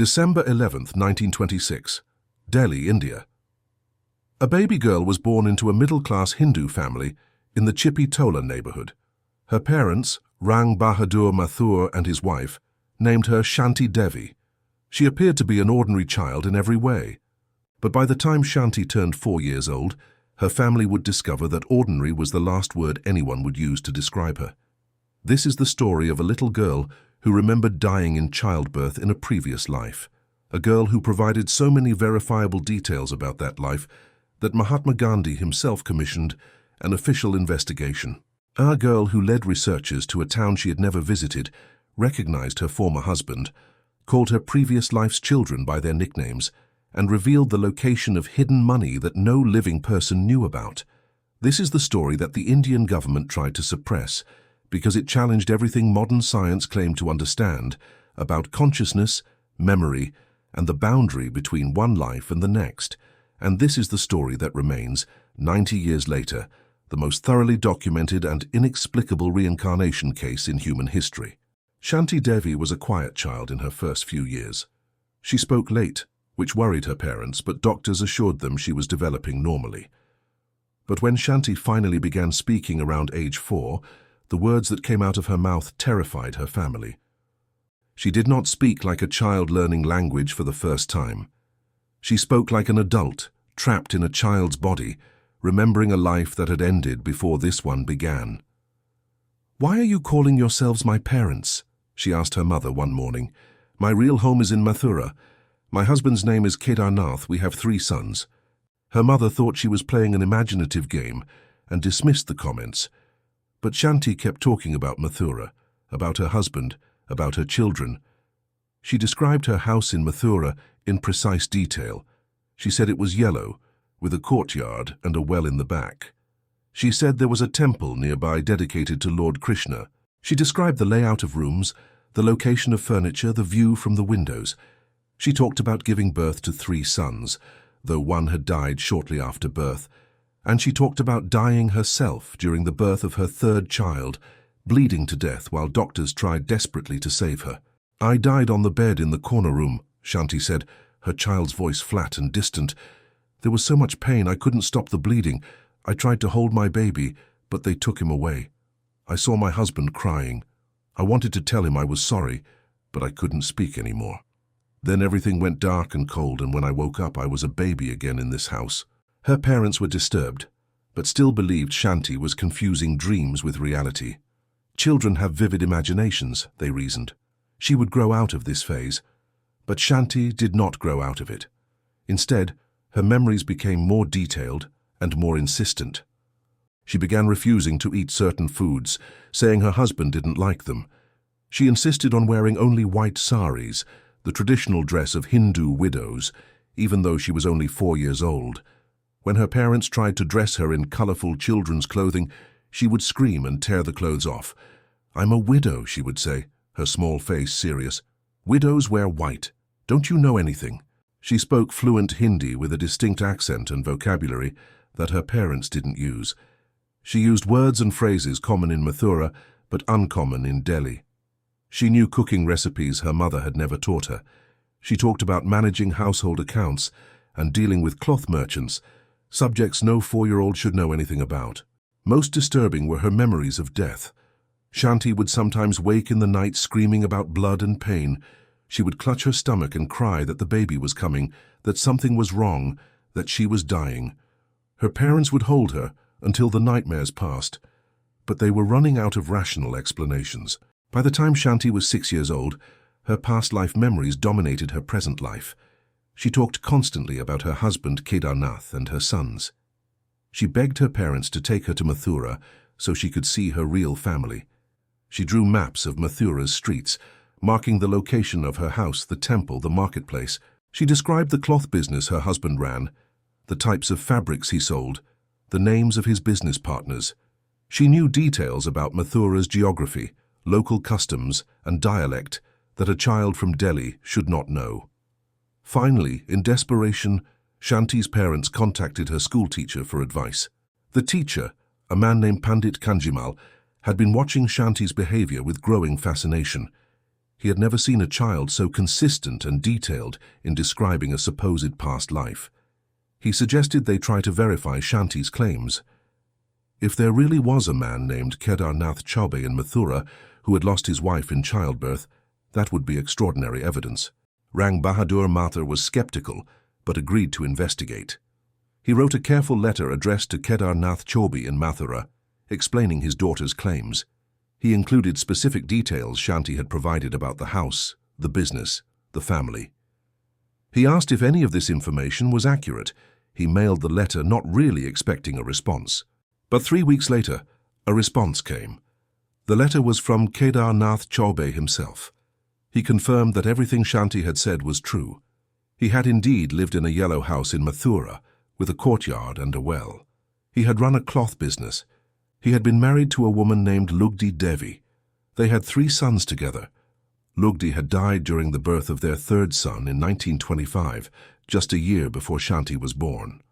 December 11th, 1926, Delhi, India. A baby girl was born into a middle-class Hindu family in the Chippi Tola neighborhood. Her parents, Rang Bahadur Mathur and his wife, named her Shanti Devi. She appeared to be an ordinary child in every way. But by the time Shanti turned 4 years old, her family would discover that ordinary was the last word anyone would use to describe her. This is the story of a little girl who remembered dying in childbirth in a previous life. A girl who provided so many verifiable details about that life that Mahatma Gandhi himself commissioned an official investigation. Our girl, who led researchers to a town she had never visited, recognized her former husband, called her previous life's children by their nicknames, and revealed the location of hidden money that no living person knew about. This is the story that the Indian government tried to suppress because it challenged everything modern science claimed to understand about consciousness, memory, and the boundary between one life and the next. And this is the story that remains, 90 years later, the most thoroughly documented and inexplicable reincarnation case in human history. Shanti Devi was a quiet child in her first few years. She spoke late, which worried her parents, but doctors assured them she was developing normally. But when Shanti finally began speaking around age 4, the words that came out of her mouth terrified her family. She did not speak like a child learning language for the first time. She spoke like an adult, trapped in a child's body, remembering a life that had ended before this one began. "Why are you calling yourselves my parents?" she asked her mother one morning. "My real home is in Mathura. My husband's name is Kedarnath. We have 3 sons. Her mother thought she was playing an imaginative game and dismissed the comments. But Shanti kept talking about Mathura, about her husband, about her children. She described her house in Mathura in precise detail. She said it was yellow, with a courtyard and a well in the back. She said there was a temple nearby dedicated to Lord Krishna. She described the layout of rooms, the location of furniture, the view from the windows. She talked about giving birth to 3 sons, though one had died shortly after birth. And she talked about dying herself during the birth of her 3rd child, bleeding to death while doctors tried desperately to save her. "I died on the bed in the corner room," Shanti said, her child's voice flat and distant. "There was so much pain I couldn't stop the bleeding. I tried to hold my baby, but they took him away. I saw my husband crying. I wanted to tell him I was sorry, but I couldn't speak anymore. Then everything went dark and cold, and when I woke up I was a baby again in this house." Her parents were disturbed, but still believed Shanti was confusing dreams with reality. Children have vivid imaginations, they reasoned. She would grow out of this phase. But Shanti did not grow out of it. Instead, her memories became more detailed and more insistent. She began refusing to eat certain foods, saying her husband didn't like them. She insisted on wearing only white saris, the traditional dress of Hindu widows, even though she was only 4 years old. When her parents tried to dress her in colorful children's clothing, she would scream and tear the clothes off. "I'm a widow," she would say, her small face serious. "Widows wear white. Don't you know anything?" She spoke fluent Hindi with a distinct accent and vocabulary that her parents didn't use. She used words and phrases common in Mathura, but uncommon in Delhi. She knew cooking recipes her mother had never taught her. She talked about managing household accounts and dealing with cloth merchants, subjects no 4-year-old should know anything about. Most disturbing were her memories of death. Shanti would sometimes wake in the night screaming about blood and pain. She would clutch her stomach and cry that the baby was coming, that something was wrong, that she was dying. Her parents would hold her until the nightmares passed, but they were running out of rational explanations. By the time Shanti was 6 years old, her past life memories dominated her present life. She talked constantly about her husband Kedarnath and her sons. She begged her parents to take her to Mathura so she could see her real family. She drew maps of Mathura's streets, marking the location of her house, the temple, the marketplace. She described the cloth business her husband ran, the types of fabrics he sold, the names of his business partners. She knew details about Mathura's geography, local customs, and dialect that a child from Delhi should not know. Finally, in desperation, Shanti's parents contacted her schoolteacher for advice. The teacher, a man named Pandit Kanjimal, had been watching Shanti's behavior with growing fascination. He had never seen a child so consistent and detailed in describing a supposed past life. He suggested they try to verify Shanti's claims. If there really was a man named Kedarnath Chaubey in Mathura who had lost his wife in childbirth, that would be extraordinary evidence. Rang Bahadur Mathur was skeptical, but agreed to investigate. He wrote a careful letter addressed to Kedarnath Chaubey in Mathura, explaining his daughter's claims. He included specific details Shanti had provided about the house, the business, the family. He asked if any of this information was accurate. He mailed the letter, not really expecting a response. But 3 weeks later, a response came. The letter was from Kedarnath Chaubey himself. He confirmed that everything Shanti had said was true. He had indeed lived in a yellow house in Mathura, with a courtyard and a well. He had run a cloth business. He had been married to a woman named Shanti Devi. They had 3 sons together. Shanti had died during the birth of their 3rd son in 1925, just a year before Shanti was born.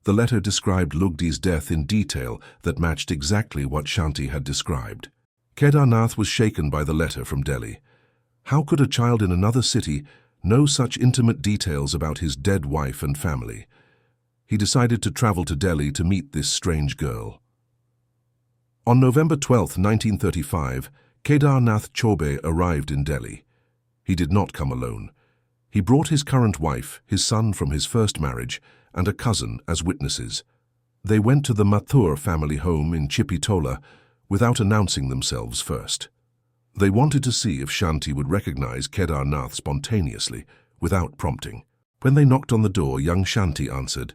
The letter described Shanti's death in detail that matched exactly what Shanti had described. Kedarnath was shaken by the letter from Delhi. How could a child in another city know such intimate details about his dead wife and family? He decided to travel to Delhi to meet this strange girl. On November 12, 1935, Kedarnath Chaubey arrived in Delhi. He did not come alone. He brought his current wife, his son from his first marriage, and a cousin as witnesses. They went to the Mathur family home in Chippi Tola without announcing themselves first. They wanted to see if Shanti would recognize Kedarnath spontaneously, without prompting. When they knocked on the door, young Shanti answered.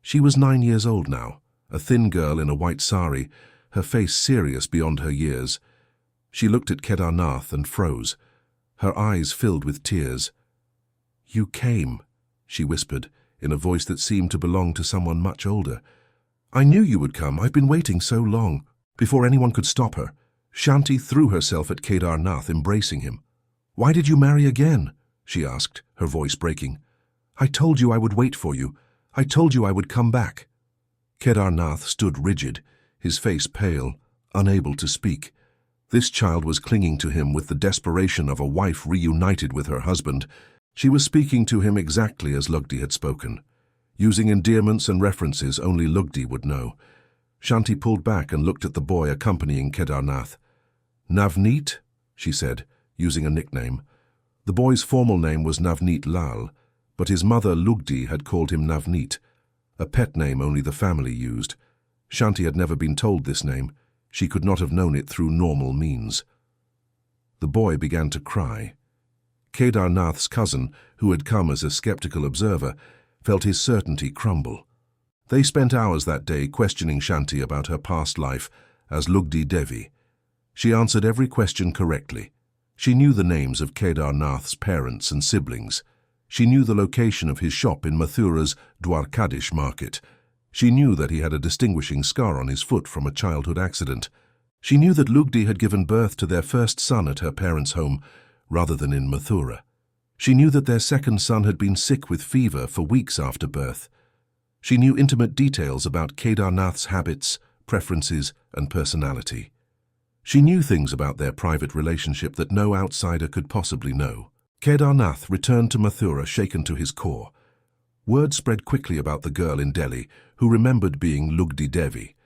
She was 9 years old now, a thin girl in a white sari, her face serious beyond her years. She looked at Kedarnath and froze, her eyes filled with tears. "You came," she whispered, in a voice that seemed to belong to someone much older. "I knew you would come. I've been waiting so long." Before anyone could stop her, Shanti threw herself at Kedarnath, embracing him. "Why did you marry again?" she asked, her voice breaking. "I told you I would wait for you. I told you I would come back." Kedarnath stood rigid, his face pale, unable to speak. This child was clinging to him with the desperation of a wife reunited with her husband. She was speaking to him exactly as Shanti had spoken, using endearments and references only Shanti would know. Shanti pulled back and looked at the boy accompanying Kedarnath. "Navneet," she said, using a nickname. The boy's formal name was Navneet Lal, but his mother Shanti had called him Navneet, a pet name only the family used. Shanti had never been told this name. She could not have known it through normal means. The boy began to cry. Kedarnath's cousin, who had come as a skeptical observer, felt his certainty crumble. They spent hours that day questioning Shanti about her past life as Shanti Devi. She answered every question correctly. She knew the names of Kedarnath's parents and siblings. She knew the location of his shop in Mathura's Dwarkadish market. She knew that he had a distinguishing scar on his foot from a childhood accident. She knew that Shanti had given birth to their first son at her parents' home, rather than in Mathura. She knew that their second son had been sick with fever for weeks after birth. She knew intimate details about Kedarnath's habits, preferences, and personality. She knew things about their private relationship that no outsider could possibly know. Kedarnath returned to Mathura shaken to his core. Word spread quickly about the girl in Delhi, who remembered being Shanti Devi.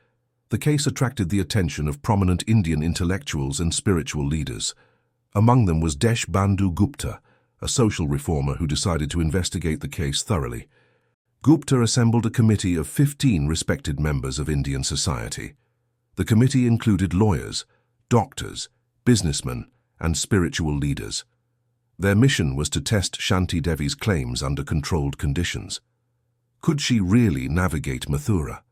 The case attracted the attention of prominent Indian intellectuals and spiritual leaders. Among them was Desh Bandhu Gupta, a social reformer who decided to investigate the case thoroughly. Gupta assembled a committee of 15 respected members of Indian society. The committee included lawyers, doctors, businessmen, and spiritual leaders. Their mission was to test Shanti Devi's claims under controlled conditions. Could she really navigate Mathura,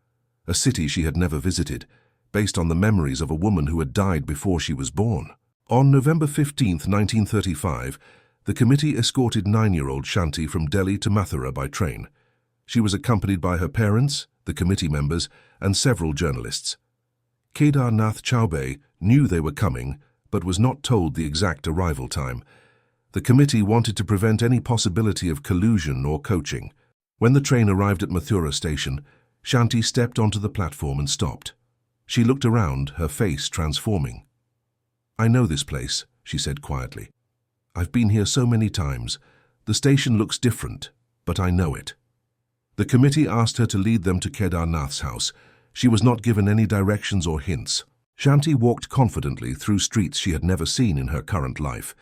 a city she had never visited, based on the memories of a woman who had died before she was born? On November 15, 1935, the committee escorted 9-year-old Shanti from Delhi to Mathura by train. She was accompanied by her parents, the committee members, and several journalists. Kedarnath Chaubey knew they were coming, but was not told the exact arrival time. The committee wanted to prevent any possibility of collusion or coaching. When the train arrived at Mathura station, Shanti stepped onto the platform and stopped. She looked around, her face transforming. "I know this place," she said quietly. I've been here so many times. The station looks different, but I know it." The committee asked her to lead them to Kedarnath's house. She was not given any directions or hints. Shanti walked confidently through streets she had never seen in her current life.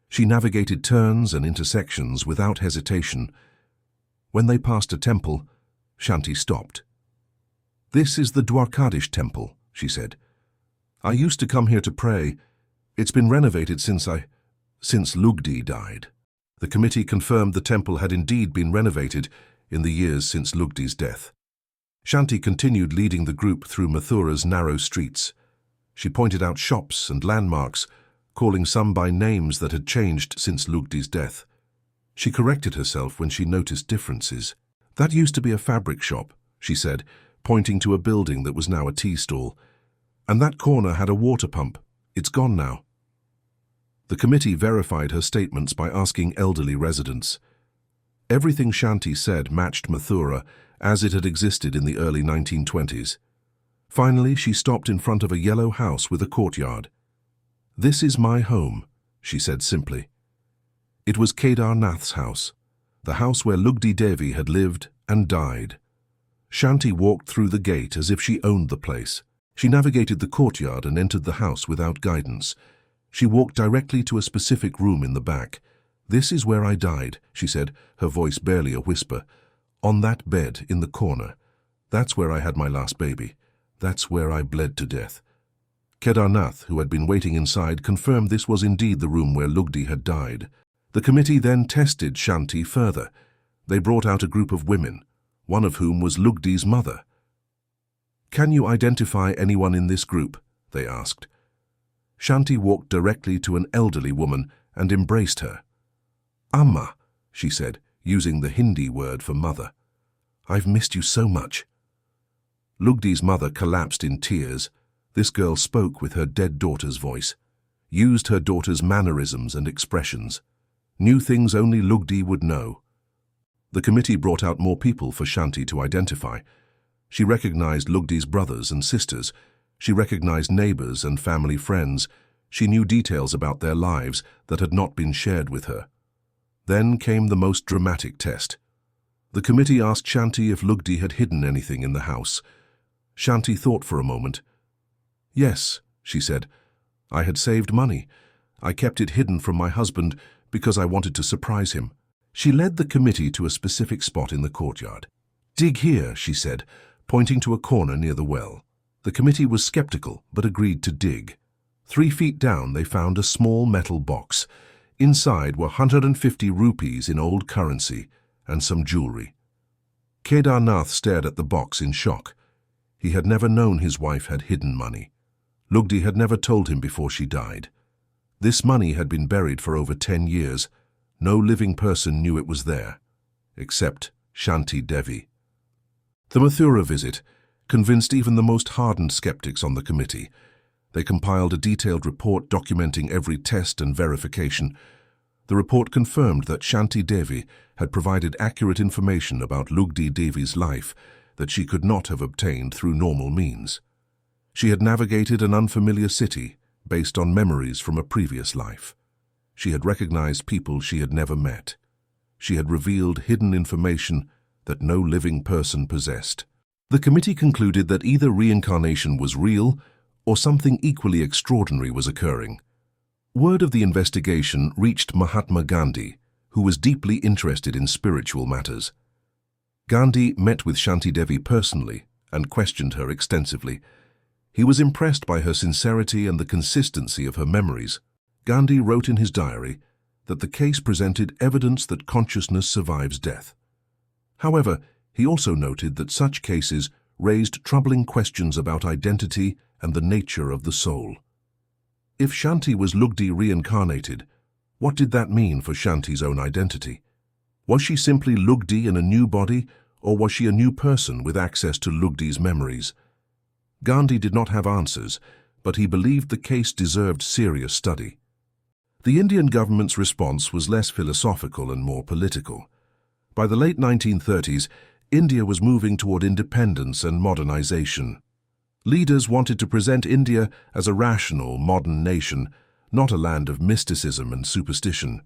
She navigated turns and intersections without hesitation. When they passed a temple, Shanti stopped. "This is the Dwarkadish temple," she said. "I used to come here to pray. It's been renovated since Lugdi died." The committee confirmed the temple had indeed been renovated in the years since Lugdi's death. Shanti continued leading the group through Mathura's narrow streets. She pointed out shops and landmarks, calling some by names that had changed since Lugdi's death. She corrected herself when she noticed differences. "That used to be a fabric shop," she said, pointing to a building that was now a tea stall. "And that corner had a water pump. It's gone now." The committee verified her statements by asking elderly residents. Everything Shanti said matched Mathura as it had existed in the early 1920s. Finally, she stopped in front of a yellow house with a courtyard. "This is my home," she said simply. It was Kedarnath's house, the house where Lugdi Devi had lived and died. Shanti walked through the gate as if she owned the place. She navigated the courtyard and entered the house without guidance. She walked directly to a specific room in the back. "This is where I died," she said, her voice barely a whisper. "On that bed in the corner. That's where I had my last baby. That's where I bled to death." Kedarnath, who had been waiting inside, confirmed this was indeed the room where Lugdi had died. The committee then tested Shanti further. They brought out a group of women, one of whom was Lugdi's mother. "Can you identify anyone in this group?" they asked. Shanti walked directly to an elderly woman and embraced her. "Amma," she said, using the Hindi word for mother. "I've missed you so much." Lugdi's mother collapsed in tears. This girl spoke with her dead daughter's voice, used her daughter's mannerisms and expressions, knew things only Lugdi would know. The committee brought out more people for Shanti to identify. She recognized Lugdi's brothers and sisters. She recognized neighbors and family friends. She knew details about their lives that had not been shared with her. Then came the most dramatic test. The committee asked Shanti if Lugdi had hidden anything in the house. Shanti thought for a moment. "Yes," she said. "I had saved money. I kept it hidden from my husband because I wanted to surprise him." She led the committee to a specific spot in the courtyard. "Dig here," she said, pointing to a corner near the well. The committee was skeptical, but agreed to dig. 3 feet down, they found a small metal box. Inside were 150 rupees in old currency and some jewelry. Kedarnath stared at the box in shock. He had never known his wife had hidden money. Lugdi had never told him before she died. This money had been buried for over 10 years. No living person knew it was there, except Shanti Devi. The Mathura visit convinced even the most hardened skeptics on the committee. They compiled a detailed report documenting every test and verification. The report confirmed that Shanti Devi had provided accurate information about Lugdi Devi's life that she could not have obtained through normal means. She had navigated an unfamiliar city based on memories from a previous life. She had recognized people she had never met. She had revealed hidden information that no living person possessed. The committee concluded that either reincarnation was real or something equally extraordinary was occurring. Word of the investigation reached Mahatma Gandhi, who was deeply interested in spiritual matters. Gandhi met with Shanti Devi personally and questioned her extensively. He was impressed by her sincerity and the consistency of her memories. Gandhi wrote in his diary that the case presented evidence that consciousness survives death. However, he also noted that such cases raised troubling questions about identity and the nature of the soul. If Shanti was Lugdi reincarnated, what did that mean for Shanti's own identity? Was she simply Lugdi in a new body, or was she a new person with access to Lugdi's memories? Gandhi did not have answers, but he believed the case deserved serious study. The Indian government's response was less philosophical and more political. By the late 1930s, India was moving toward independence and modernization. Leaders wanted to present India as a rational, modern nation, not a land of mysticism and superstition.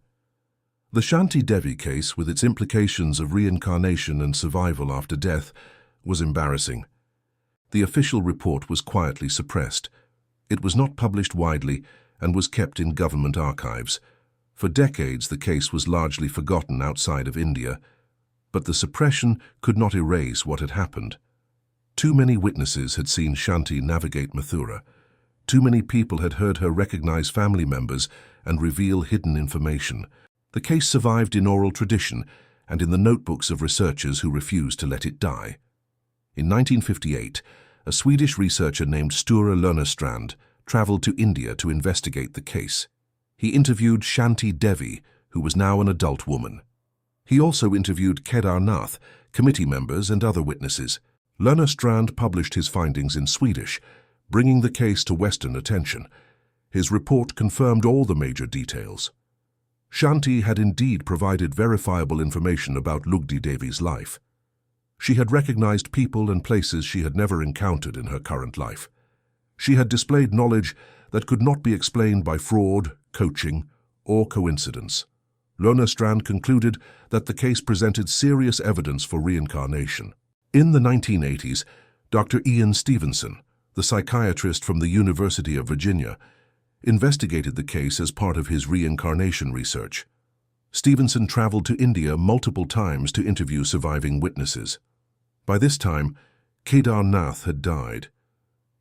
The Shanti Devi case, with its implications of reincarnation and survival after death, was embarrassing. The official report was quietly suppressed. It was not published widely and was kept in government archives. For decades, the case was largely forgotten outside of India, but the suppression could not erase what had happened. Too many witnesses had seen Shanti navigate Mathura. Too many people had heard her recognize family members and reveal hidden information. The case survived in oral tradition and in the notebooks of researchers who refused to let it die. In 1958, a Swedish researcher named Sture Lönnstrand traveled to India to investigate the case. He interviewed Shanti Devi, who was now an adult woman. He also interviewed Kedarnath, committee members and other witnesses. Lönnstrand published his findings in Swedish, bringing the case to Western attention. His report confirmed all the major details. Shanti had indeed provided verifiable information about Lugdi Devi's life. She had recognized people and places she had never encountered in her current life. She had displayed knowledge that could not be explained by fraud, coaching, or coincidence. Lönnstrand concluded that the case presented serious evidence for reincarnation. In the 1980s, Dr. Ian Stevenson, the psychiatrist from the University of Virginia, investigated the case as part of his reincarnation research. Stevenson traveled to India multiple times to interview surviving witnesses. By this time, Kedarnath had died,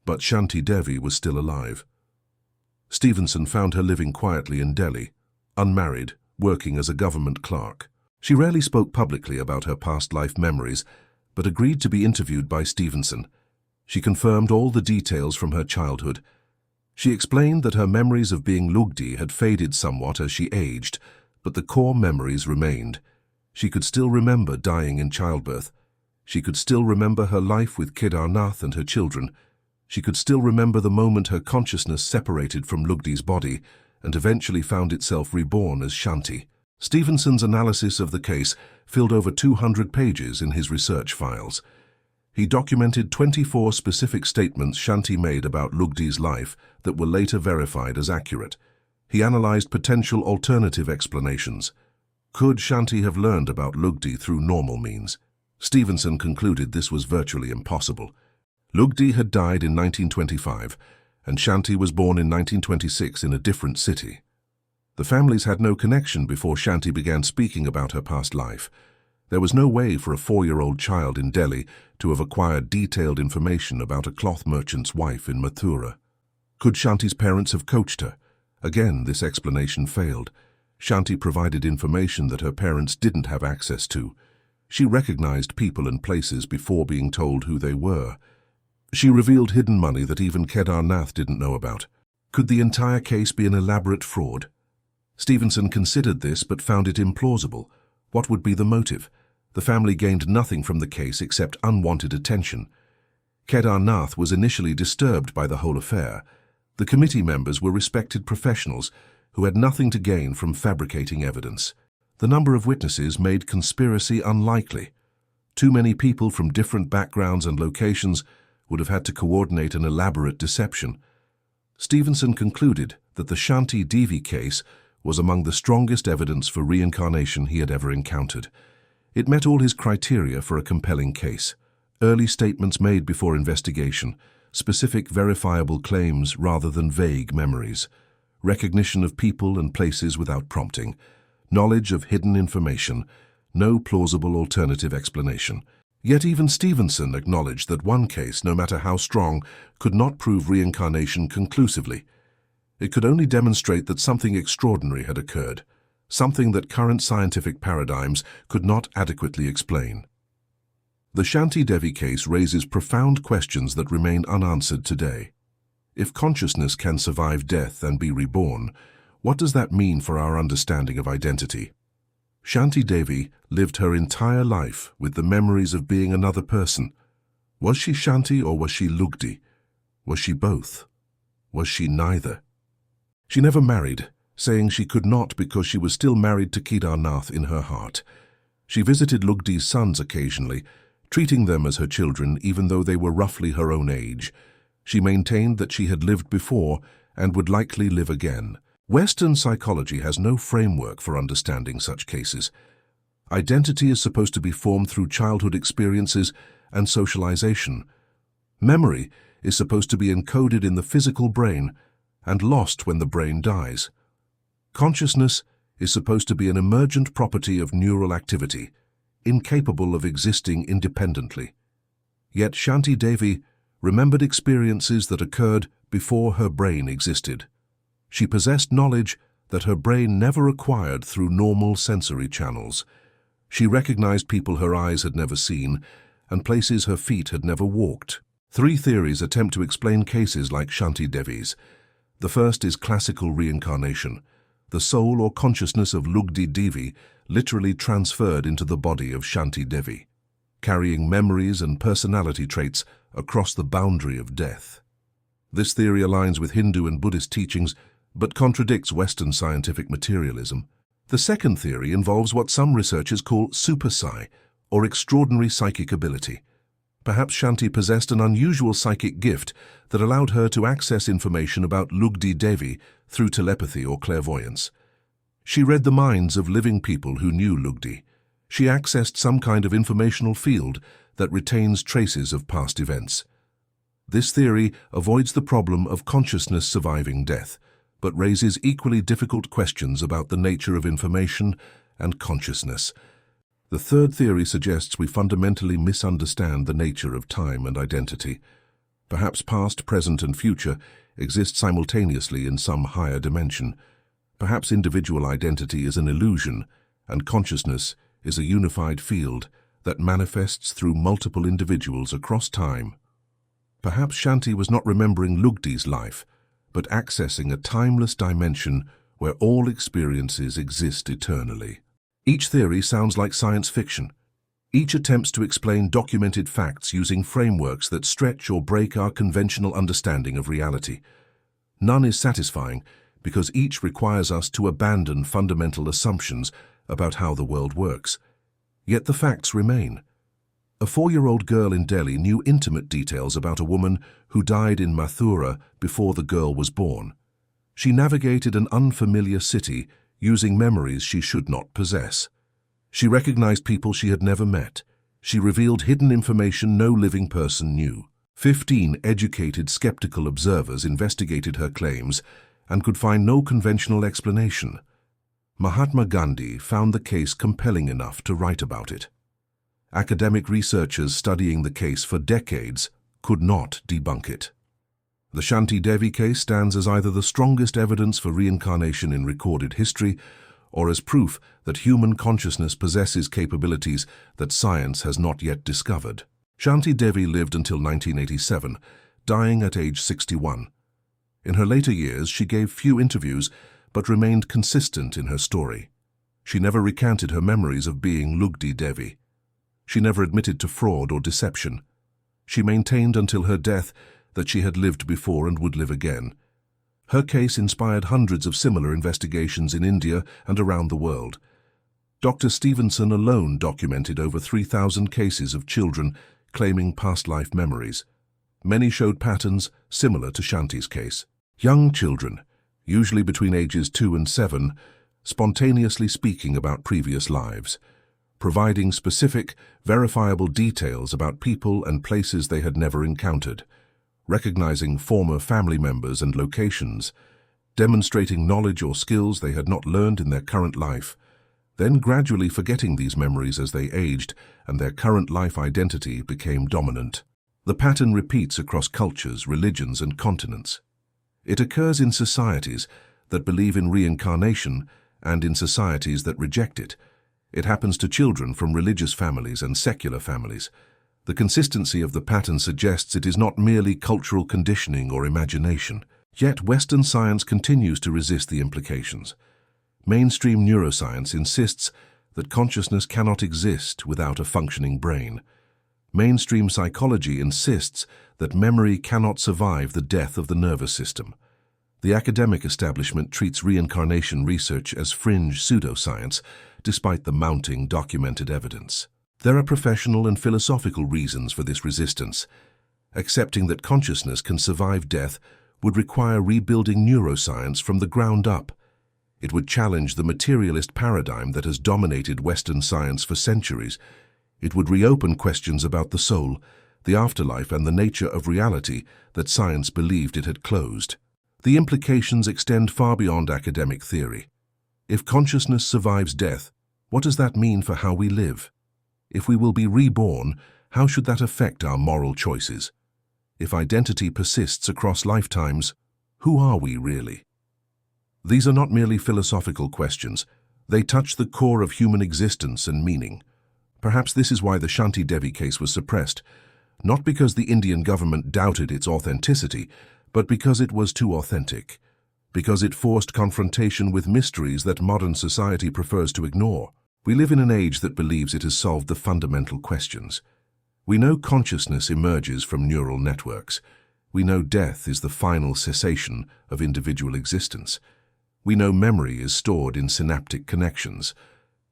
but Shanti Devi was still alive. Stevenson found her living quietly in Delhi, unmarried, working as a government clerk. She rarely spoke publicly about her past life memories, but agreed to be interviewed by Stevenson. She confirmed all the details from her childhood. She explained that her memories of being Lugdi had faded somewhat as she aged, but the core memories remained. She could still remember dying in childbirth. She could still remember her life with Kedarnath and her children. She could still remember the moment her consciousness separated from Lugdi's body and eventually found itself reborn as Shanti. Stevenson's analysis of the case filled over 200 pages in his research files. He documented 24 specific statements Shanti made about Lugdi's life that were later verified as accurate. He analyzed potential alternative explanations. Could Shanti have learned about Lugdi through normal means? Stevenson concluded this was virtually impossible. Lugdi had died in 1925, and Shanti was born in 1926 in a different city. The families had no connection before Shanti began speaking about her past life. There was no way for a 4-year-old child in Delhi to have acquired detailed information about a cloth merchant's wife in Mathura. Could Shanti's parents have coached her? Again, this explanation failed. Shanti provided information that her parents didn't have access to. She recognized people and places before being told who they were. She revealed hidden money that even Kedarnath didn't know about. Could the entire case be an elaborate fraud? Stevenson considered this but found it implausible. What would be the motive? The family gained nothing from the case except unwanted attention. Kedarnath was initially disturbed by the whole affair. The committee members were respected professionals who had nothing to gain from fabricating evidence. The number of witnesses made conspiracy unlikely. Too many people from different backgrounds and locations would have had to coordinate an elaborate deception. Stevenson concluded that the Shanti Devi case was among the strongest evidence for reincarnation he had ever encountered. It met all his criteria for a compelling case. Early statements made before investigation, specific verifiable claims rather than vague memories, recognition of people and places without prompting, knowledge of hidden information, no plausible alternative explanation. Yet even Stevenson acknowledged that one case, no matter how strong, could not prove reincarnation conclusively. It could only demonstrate that something extraordinary had occurred, something that current scientific paradigms could not adequately explain. The Shanti Devi case raises profound questions that remain unanswered today. If consciousness can survive death and be reborn, what does that mean for our understanding of identity? Shanti Devi lived her entire life with the memories of being another person. Was she Shanti or was she Lugdi? Was she both? Was she neither? She never married, saying she could not because she was still married to Kedarnath in her heart. She visited Lugdi's sons occasionally, treating them as her children even though they were roughly her own age. She maintained that she had lived before and would likely live again. Western psychology has no framework for understanding such cases. Identity is supposed to be formed through childhood experiences and socialization. Memory is supposed to be encoded in the physical brain and lost when the brain dies. Consciousness is supposed to be an emergent property of neural activity, incapable of existing independently. Yet Shanti Devi remembered experiences that occurred before her brain existed. She possessed knowledge that her brain never acquired through normal sensory channels. She recognized people her eyes had never seen and places her feet had never walked. 3 theories attempt to explain cases like Shanti Devi's. The first is classical reincarnation. The soul or consciousness of Lugdi Devi literally transferred into the body of Shanti Devi, carrying memories and personality traits across the boundary of death. This theory aligns with Hindu and Buddhist teachings, but contradicts Western scientific materialism. The second theory involves what some researchers call super-psi, or extraordinary psychic ability. Perhaps Shanti possessed an unusual psychic gift that allowed her to access information about Lugdi Devi through telepathy or clairvoyance. She read the minds of living people who knew Lugdi. She accessed some kind of informational field that retains traces of past events. This theory avoids the problem of consciousness surviving death, but raises equally difficult questions about the nature of information and consciousness. The third theory suggests we fundamentally misunderstand the nature of time and identity. Perhaps past, present, and future exist simultaneously in some higher dimension. Perhaps individual identity is an illusion, and consciousness is a unified field that manifests through multiple individuals across time. Perhaps Shanti was not remembering Lugdi's life, but accessing a timeless dimension where all experiences exist eternally. Each theory sounds like science fiction. Each attempts to explain documented facts using frameworks that stretch or break our conventional understanding of reality. None is satisfying because each requires us to abandon fundamental assumptions about how the world works. Yet the facts remain. A 4-year-old girl in Delhi knew intimate details about a woman who died in Mathura before the girl was born. She navigated an unfamiliar city using memories she should not possess. She recognized people she had never met. She revealed hidden information no living person knew. 15 educated, skeptical observers investigated her claims and could find no conventional explanation. Mahatma Gandhi found the case compelling enough to write about it. Academic researchers studying the case for decades could not debunk it. The Shanti Devi case stands as either the strongest evidence for reincarnation in recorded history or as proof that human consciousness possesses capabilities that science has not yet discovered. Shanti Devi lived until 1987, dying at age 61. In her later years, she gave few interviews but remained consistent in her story. She never recanted her memories of being Lugdi Devi. She never admitted to fraud or deception. She maintained until her death that she had lived before and would live again. Her case inspired hundreds of similar investigations in India and around the world. Dr. Stevenson alone documented over 3,000 cases of children claiming past life memories. Many showed patterns similar to Shanti's case. Young children, usually between ages 2 and 7, spontaneously speaking about previous lives, providing specific, verifiable details about people and places they had never encountered, recognizing former family members and locations, demonstrating knowledge or skills they had not learned in their current life, then gradually forgetting these memories as they aged and their current life identity became dominant. The pattern repeats across cultures, religions, and continents. It occurs in societies that believe in reincarnation and in societies that reject it. It happens to children from religious families and secular families. The consistency of the pattern suggests it is not merely cultural conditioning or imagination. Yet Western science continues to resist the implications. Mainstream neuroscience insists that consciousness cannot exist without a functioning brain. Mainstream psychology insists that memory cannot survive the death of the nervous system. The academic establishment treats reincarnation research as fringe pseudoscience, despite the mounting documented evidence. There are professional and philosophical reasons for this resistance. Accepting that consciousness can survive death would require rebuilding neuroscience from the ground up. It would challenge the materialist paradigm that has dominated Western science for centuries. It would reopen questions about the soul, the afterlife, and the nature of reality that science believed it had closed. The implications extend far beyond academic theory. If consciousness survives death, what does that mean for how we live? If we will be reborn, how should that affect our moral choices? If identity persists across lifetimes, who are we really? These are not merely philosophical questions. They touch the core of human existence and meaning. Perhaps this is why the Shanti Devi case was suppressed, not because the Indian government doubted its authenticity, but because it was too authentic, because it forced confrontation with mysteries that modern society prefers to ignore. We live in an age that believes it has solved the fundamental questions. We know consciousness emerges from neural networks. We know death is the final cessation of individual existence. We know memory is stored in synaptic connections.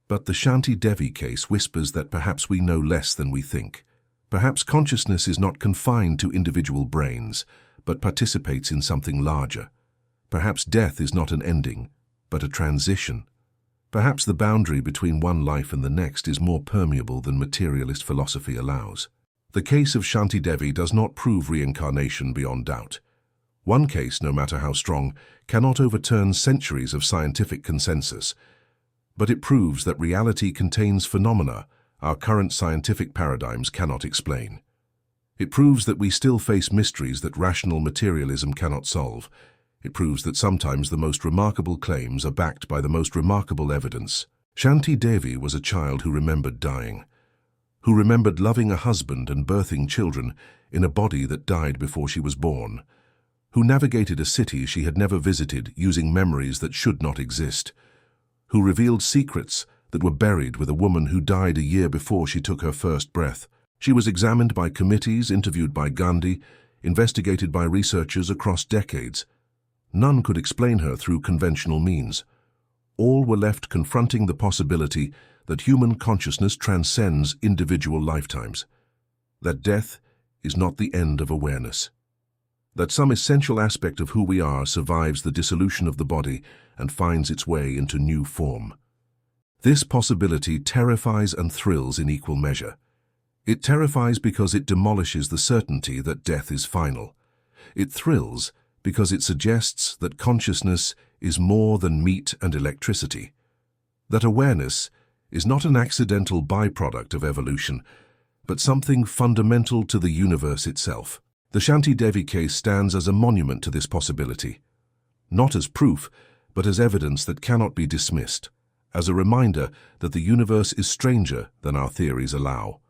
But the Shanti Devi case whispers that perhaps we know less than we think. Perhaps consciousness is not confined to individual brains, but participates in something larger. Perhaps death is not an ending, but a transition. Perhaps the boundary between one life and the next is more permeable than materialist philosophy allows. The case of Shanti Devi does not prove reincarnation beyond doubt. One case, no matter how strong, cannot overturn centuries of scientific consensus. But it proves that reality contains phenomena our current scientific paradigms cannot explain. It proves that we still face mysteries that rational materialism cannot solve. It proves that sometimes the most remarkable claims are backed by the most remarkable evidence. Shanti Devi was a child who remembered dying, who remembered loving a husband and birthing children in a body that died before she was born, who navigated a city she had never visited using memories that should not exist, who revealed secrets that were buried with a woman who died a year before she took her first breath. She was examined by committees, interviewed by Gandhi, investigated by researchers across decades. None could explain her through conventional means. All were left confronting the possibility that human consciousness transcends individual lifetimes, that death is not the end of awareness, that some essential aspect of who we are survives the dissolution of the body and finds its way into new form. This possibility terrifies and thrills in equal measure. It terrifies because it demolishes the certainty that death is final. It thrills because it suggests that consciousness is more than meat and electricity, that awareness is not an accidental byproduct of evolution, but something fundamental to the universe itself. The Shanti Devi case stands as a monument to this possibility, not as proof, but as evidence that cannot be dismissed, as a reminder that the universe is stranger than our theories allow,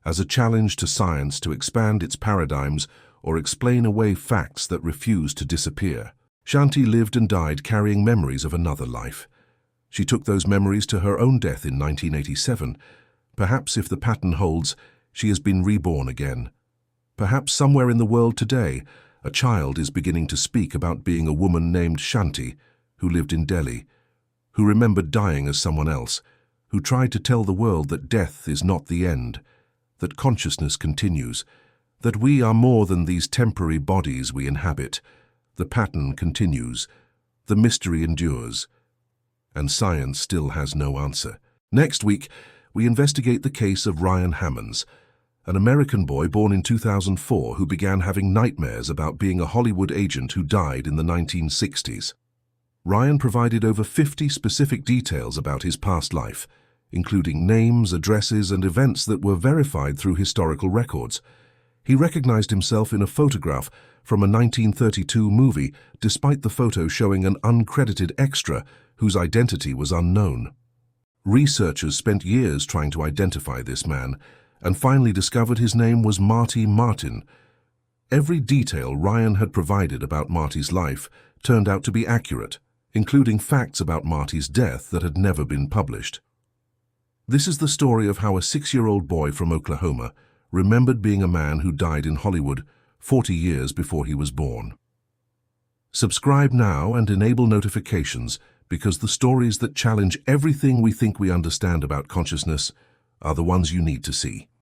as a challenge to science to expand its paradigms or explain away facts that refuse to disappear. Shanti lived and died carrying memories of another life. She took those memories to her own death in 1987. Perhaps if the pattern holds, she has been reborn again. Perhaps somewhere in the world today, a child is beginning to speak about being a woman named Shanti, who lived in Delhi, who remembered dying as someone else, who tried to tell the world that death is not the end, that consciousness continues, that we are more than these temporary bodies we inhabit. The pattern continues, the mystery endures, and science still has no answer. Next week, we investigate the case of Ryan Hammonds, an American boy born in 2004 who began having nightmares about being a Hollywood agent who died in the 1960s. Ryan provided over 50 specific details about his past life, including names, addresses, and events that were verified through historical records. He recognized himself in a photograph from a 1932 movie, despite the photo showing an uncredited extra whose identity was unknown. Researchers spent years trying to identify this man, and finally discovered his name was Marty Martin. Every detail Ryan had provided about Marty's life turned out to be accurate, including facts about Marty's death that had never been published. This is the story of how a 6-year-old boy from Oklahoma remembered being a man who died in Hollywood 40 years before he was born. Subscribe now and enable notifications, because the stories that challenge everything we think we understand about consciousness are the ones you need to see.